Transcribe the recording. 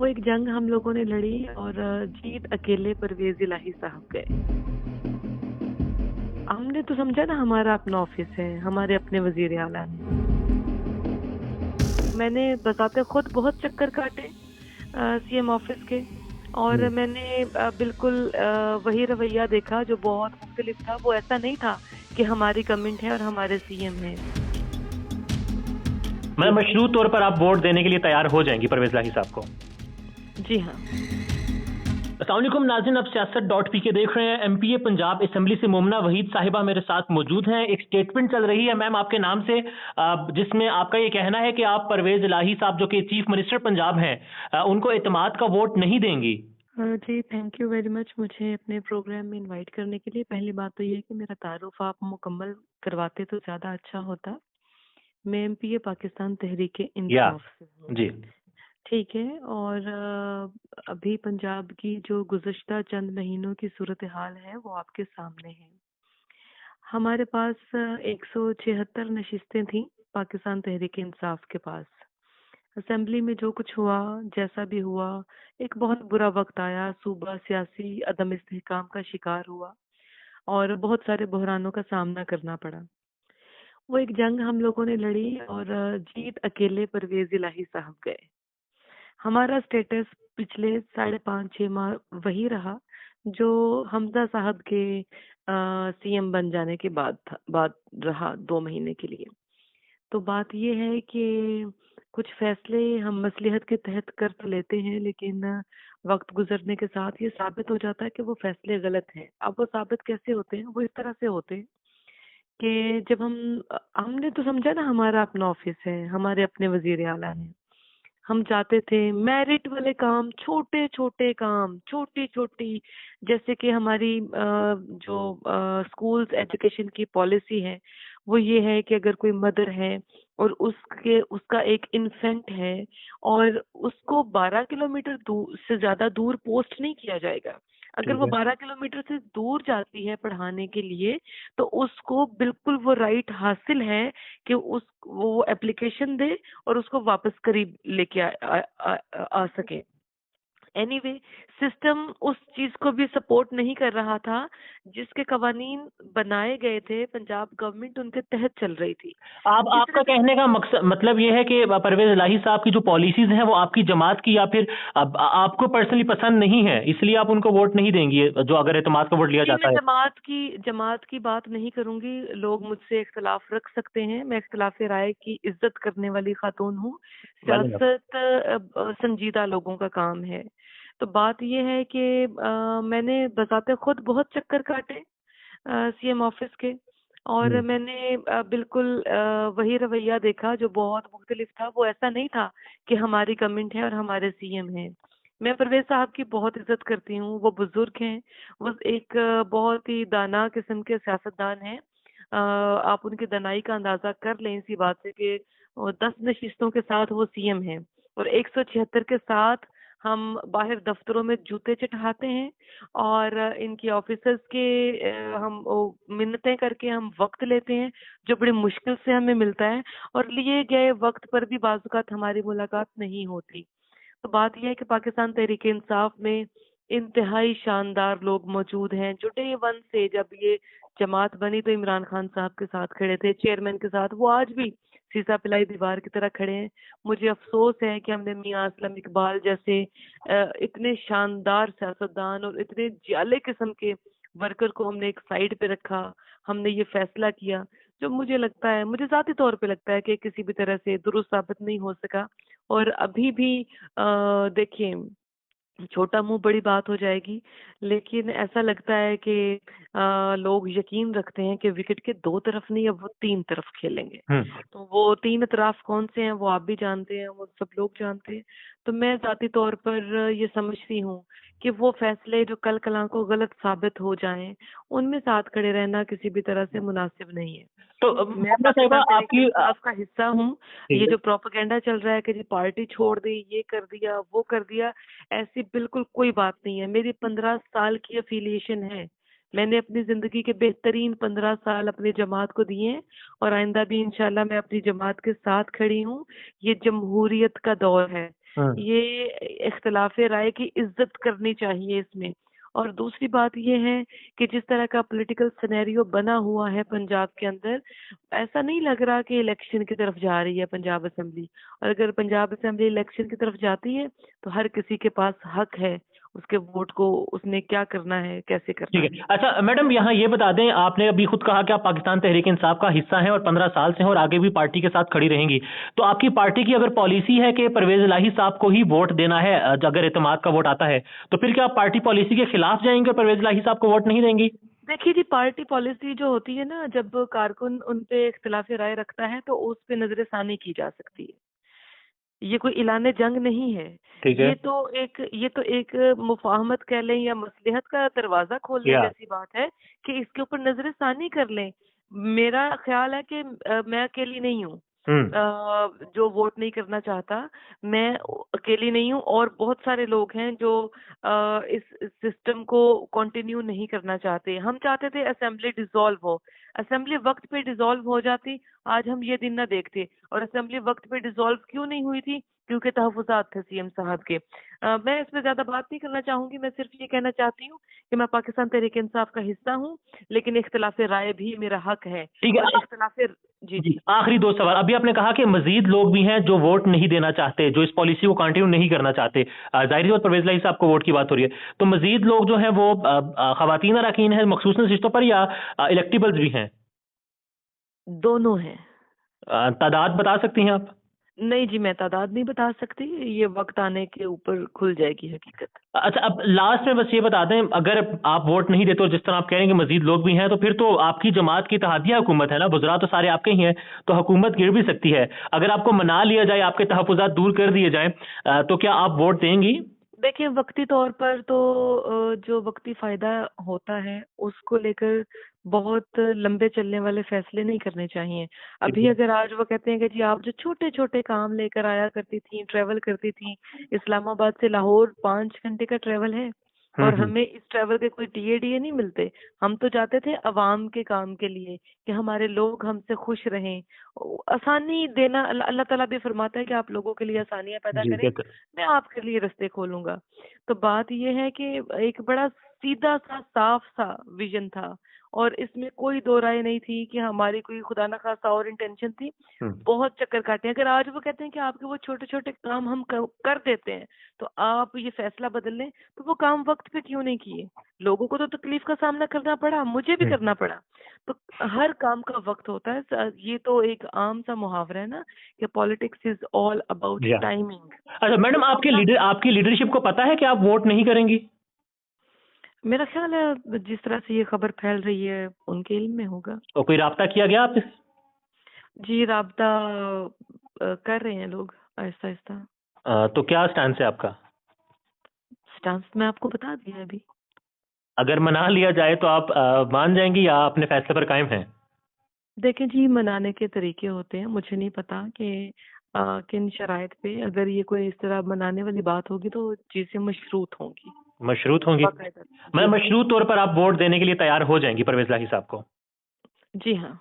वो एक जंग हम लोगों ने लड़ी और जीत अकेले परवेज इलाही साहब गए। हमने तो समझा ना हमारा अपना ऑफिस है, हमारे अपने वजीर आला हैं। मैंने बताते खुद बहुत चक्कर काटे सीएम ऑफिस के, और मैंने बिल्कुल वही रवैया देखा जो बहुत मुख्तलिफ था। वो ऐसा नहीं था कि हमारी कमेंट है और हमारे सीएम हैं। मैं मशरूत तौर पर आप वोट देने के लिए तैयार हो जाएंगी परवेज इलाही साहब को? जी हाँ। अस्सलाम वालेकुम नाज़रीन, आप सियासत.pk देख रहे हैं। एमपीए पंजाब असेंबली से मोमना वहीद साहिबा मेरे साथ मौजूद हैं। एक स्टेटमेंट चल रही है मैम आपके नाम से, जिसमें आपका ये कहना है कि आप परवेज इलाही साहब जो कि चीफ मिनिस्टर पंजाब हैं, उनको एतमाद का वोट नहीं देंगी। जी, थैंक यू वेरी मच मुझे अपने प्रोग्राम में इनवाइट करने के लिए। पहली बात तो ये है कि मेरा तारुफ आप मुकम्मल करवाते तो ज़्यादा अच्छा होता। मैं एमपीए पाकिस्तान तहरीक इंसाफ से हूँ। जी ठीक है। और अभी पंजाब की जो गुज़श्ता चंद महीनों की सूरत हाल है वो आपके सामने है। हमारे पास 176 नशिस्तें थी पाकिस्तान तहरीक इंसाफ के पास। असेंबली में जो कुछ हुआ, जैसा भी हुआ, एक बहुत बुरा वक्त आया। सूबा सियासी अदम इस्तेहकाम का शिकार हुआ और बहुत सारे बहरानों का सामना करना पड़ा। वो एक जंग हम लोगों ने लड़ी और जीत अकेले परवेज इलाही साहब गए। हमारा स्टेटस पिछले 5.5-6 माह वही रहा जो हमजा साहब के सीएम बन जाने के बाद रहा 2 महीने के लिए। तो बात ये है कि कुछ फैसले हम मसलिहत के तहत कर तो लेते हैं, लेकिन वक्त गुजरने के साथ ये साबित हो जाता है कि वो फैसले गलत हैं। अब वो साबित कैसे होते हैं? वो इस तरह से होते हैं कि जब हमने तो समझा ना हमारा अपना ऑफिस है, हमारे अपने वजीर आला हैं। हम जाते थे, मेरिट वाले काम, छोटे छोटे काम, छोटी छोटी, जैसे कि हमारी जो स्कूल्स एजुकेशन की पॉलिसी है वो ये है कि अगर कोई मदर है और उसका एक इन्फेंट है और उसको 12 किलोमीटर दूर से ज्यादा दूर पोस्ट नहीं किया जाएगा। अगर वो 12 किलोमीटर से दूर जाती है पढ़ाने के लिए तो उसको बिल्कुल वो राइट हासिल है कि वो एप्लीकेशन दे और उसको वापस करीब लेके आ सके। एनीवे, सिस्टम उस चीज को भी सपोर्ट नहीं कर रहा था। जिसके कवानीन बनाए गए थे, पंजाब गवर्नमेंट उनके तहत चल रही थी। आपका कहने का मतलब ये है कि परवेज इलाही साहब की जो पॉलिसीज हैं वो आपकी जमात की या फिर आपको पर्सनली पसंद नहीं है, इसलिए आप उनको वोट नहीं देंगी, जो अगर एतमाद का वोट लिया मैं जाता है? जमात की बात नहीं करूंगी। लोग मुझसे इख्तलाफ रख सकते हैं, मैं इख्तलाफ राय की इज्जत करने वाली खातून हूँ। सियासत संजीदा लोगों का काम है। तो बात यह है कि मैंने बताते खुद बहुत चक्कर काटे सीएम ऑफिस के, और मैंने बिल्कुल वही रवैया देखा जो बहुत मुख्तलिफ था। वो ऐसा नहीं था कि हमारी कमेंट है और हमारे सीएम हैं। मैं परवेज साहब की बहुत इज्जत करती हूँ। वो बुजुर्ग हैं, वो एक बहुत ही दाना किस्म के सियासतदान हैं। आप उनकी दानाई का अंदाजा कर लें इसी बात से कि 10 नशिस्तों के साथ वो सीएम हैं और 176 के साथ हम बाहर दफ्तरों में जूते चटहाते हैं और इनकी ऑफिसर्स के हम मिन्नतें करके हम वक्त लेते हैं जो बड़ी मुश्किल से हमें मिलता है, और लिए गए वक्त पर भी बाज़-औक़ात हमारी मुलाकात नहीं होती। तो बात यह है कि पाकिस्तान तहरीक इंसाफ में इंतहाई शानदार लोग मौजूद हैं जो डे वन से, जब ये जमात बनी तो इमरान खान साहब के साथ खड़े थे, चेयरमैन के साथ। वो आज भी सीसा पिलाई दीवार की तरह खड़े हैं। मुझे अफसोस है कि हमने मियां असलम इकबाल जैसे इतने शानदार सियासतदान और इतने जाले किस्म के वर्कर को हमने एक साइड पे रखा। हमने ये फैसला किया जो मुझे लगता है, मुझे ज़ाती तौर पे लगता है कि किसी भी तरह से दुरुस्त साबित नहीं हो सका। और अभी भी देखिए, छोटा मुंह बड़ी बात हो जाएगी, लेकिन ऐसा लगता है कि लोग यकीन रखते हैं कि विकेट के 2 तरफ नहीं, अब वो 3 तरफ खेलेंगे। तो वो 3 अतराफ कौन से हैं वो आप भी जानते हैं, वो सब लोग जानते हैं। तो मैं जाती तौर पर ये समझती हूँ कि वो फैसले जो कल कल को गलत साबित हो जाएं, उनमें साथ खड़े रहना किसी भी तरह से मुनासिब नहीं है। तो मैं पाकिस्तान तहरीक आपकी इंसाफ का हिस्सा हूँ। ये जो प्रोपेगेंडा चल रहा है कि जी पार्टी छोड़ दी, ये कर दिया, वो कर दिया, ऐसी बिल्कुल कोई बात नहीं है। मेरी 15 साल की अफिलिएशन है। मैंने अपनी जिंदगी के बेहतरीन 15 साल अपनी जमात को दिए हैं और आइंदा भी इंशाल्लाह मैं अपनी जमात के साथ खड़ी हूँ। ये जमहूरियत का दौर है। ये इख्तिलाफ राय की इज्जत करनी चाहिए इसमें। और दूसरी बात ये है कि जिस तरह का पॉलिटिकल सिनेरियो बना हुआ है पंजाब के अंदर, ऐसा नहीं लग रहा कि इलेक्शन की तरफ जा रही है पंजाब असेंबली। और अगर पंजाब असेंबली इलेक्शन की तरफ जाती है तो हर किसी के पास हक है उसके वोट को, उसने क्या करना है, कैसे करना ठीक है। है। अच्छा मैडम, यहाँ ये बता दें, आपने अभी खुद कहा कि आप पाकिस्तान तहरीक इंसाफ का हिस्सा हैं और 15 साल से हैं और आगे भी पार्टी के साथ खड़ी रहेंगी। तो आपकी पार्टी की अगर पॉलिसी है कि परवेज इलाही साहब को ही वोट देना है, अगर एतमाद का वोट आता है, तो फिर क्या आप पार्टी पॉलिसी के खिलाफ जाएंगे और परवेज इलाही साहब को वोट नहीं देंगी? देखिए जी, पार्टी पॉलिसी जो होती है ना, जब कारकुन उन पे इख्तिलाफ राय रखता है तो उस पे नजरसानी की जा सकती है। ये कोई ऐलान जंग नहीं है। ठीक है। ये तो एक मुफाहमत कह लें या मसलहत का दरवाजा खोलने या जैसी बात है कि इसके ऊपर नजरसानी कर लें। मेरा ख्याल है कि मैं अकेली नहीं हूँ जो वोट नहीं करना चाहता। मैं अकेली नहीं हूँ और बहुत सारे लोग हैं जो इस सिस्टम को कंटिन्यू नहीं करना चाहते। हम चाहते थे असेंबली डिसॉल्व हो, असेंबली वक्त पे डिसॉल्व हो जाती, आज हम ये दिन ना देखते। और असेंबली वक्त पे डिसॉल्व क्यों नहीं हुई थी? क्योंकि तहफुजात थे सीएम साहब के। मैं इसमें ज्यादा बात नहीं करना चाहूंगी। मैं सिर्फ ये कहना चाहती हूँ कि मैं पाकिस्तान तहरीक इंसाफ का हिस्सा हूँ, लेकिन इख्तिलाफ राय भी मेरा हक है। ठीक और है। इख्तिलाफ जी जी, जी आखिरी दो सवाल। अभी आपने कहा कि मजीद लोग भी हैं जो वोट नहीं देना चाहते, जो इस पॉलिसी को कंटिन्यू नहीं करना चाहते। जाहिर है परवेज इलाही साहब को वोट की बात हो रही है, तो मजीद लोग जो हैं वो खवातीन अरकान हैं मखसूसन रिश्तों पर, या इलेक्टिबल्स भी हैं? दोनों हैं। तादाद बता सकती हैं आप? नहीं जी, मैं तादाद नहीं बता सकती, ये वक्त आने के ऊपर खुल जाएगी हकीकत। अच्छा, अब लास्ट में बस ये बता दें, अगर आप वोट नहीं देते और जिस तरह आप कह रहे हैं कि मजीद लोग भी हैं, तो फिर तो आपकी जमात की इत्तेहादिया हुकूमत है ना, वज़रा तो सारे आपके ही हैं, तो हुकूमत गिर भी सकती है। अगर आपको मना लिया जाए, आपके तहफ़्फ़ुज़ात दूर कर दिए जाएं, तो क्या आप वोट देंगी? देखिए, वक्ती तौर पर तो जो वक्ती फायदा होता है उसको लेकर बहुत लंबे चलने वाले फैसले नहीं करने चाहिए। ठीक अभी है। अगर आज वो कहते हैं कि जी आप जो छोटे छोटे काम लेकर आया करती थी, ट्रेवल करती थी, इस्लामाबाद से लाहौर 5 घंटे का ट्रेवल है और हम्म। हमें इस ट्रेवल के कोई टीए नहीं मिलते। हम तो जाते थे अवाम के काम के लिए कि हमारे लोग हमसे खुश रहें। आसानी देना, अल्लाह ताला भी फरमाता है कि आप लोगों के लिए आसानियां पैदा जी, करें, मैं आपके लिए रास्ते खोलूंगा। तो बात यह है कि एक बड़ा सीधा सा साफ सा विजन था और इसमें कोई दो राय नहीं थी कि हमारी कोई खुदा ना खास्ता और इंटेंशन थी। बहुत चक्कर काटे। अगर आज वो कहते हैं कि आपके वो छोटे छोटे काम हम कर देते हैं तो आप ये फैसला बदल लें, तो वो काम वक्त पे क्यों नहीं किए? लोगों को तो तकलीफ का सामना करना पड़ा, मुझे भी करना पड़ा। तो हर काम का वक्त होता है। ये तो एक आम सा मुहावरा है ना कि पॉलिटिक्स इज ऑल अबाउट या टाइमिंग। अच्छा तो मैडम, अपना, आपकी लीडरशिप को पता है कि आप वोट नहीं करेंगी? मेरा ख्याल है जिस तरह से ये खबर फैल रही है उनके इल्म में होगा। और कोई राब्ता किया गया आपसे? जी, राब्ता कर रहे हैं लोग आहिस्ता आहिस्ता। तो क्या स्टैंड है आपका? स्टांस मैं आपको बता दिया अभी। अगर मना लिया जाए तो आप मान जाएंगी या अपने फैसले पर कायम हैं? देखें जी, मनाने के तरीके होते हैं, मुझे नहीं पता कि किन शराइत पे अगर ये कोई इस तरह मनाने वाली बात होगी तो चीजें मशरूत होंगी, मशरूत होंगी? बाकायदा। मैं जी हाँ, मशरूत तौर पर आप वोट देने के लिए तैयार हो जाएंगी परवेज इलाही साहब को? जी हाँ।